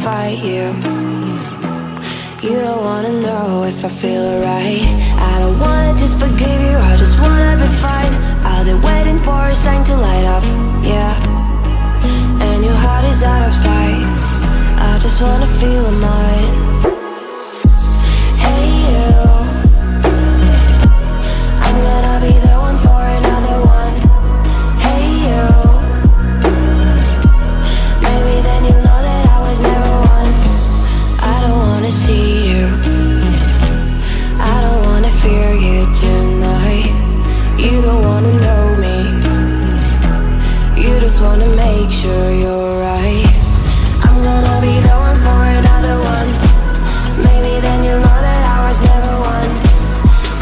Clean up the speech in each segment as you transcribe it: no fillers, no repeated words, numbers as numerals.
fight you. You don't wanna know if I feel alright. I don't wanna just forgive you, I just wanna be fine. I'll be waiting for a sign to light up, yeah. And your heart is out of sight. I just wanna feel mine. Hey you, I'm gonna be the one for another one. Hey you, maybe then you'll know that I was never one. I don't wanna see you, I don't wanna fear you tonight. You don't wanna know me, you just wanna make sure you're right. I'm gonna be the one for another one. Maybe then you'll know that I was never one.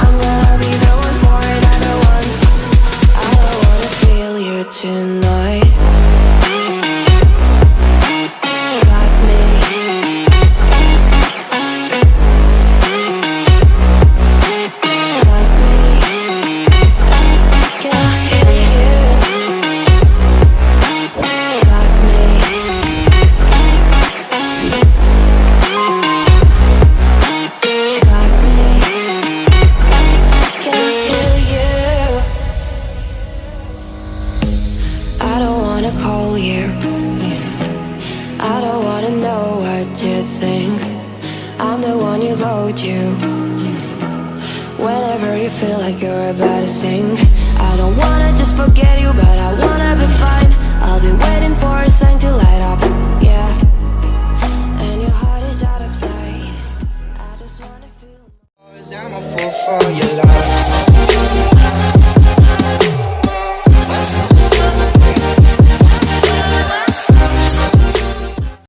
I'm gonna be the one for another one. I don't wanna feel you tonight. Got me. Got me. Can I hear you? Got me. Got me. Can I hear you? I don't wanna call you, I don't wanna know what you think. I'm the one you go to whenever you feel like you're about to sink. I don't wanna just forget you, but I wanna be fine. I'll be waiting for a sign to light up, yeah. And your heart is out of sight. I just wanna feel. I'm a fool for your love.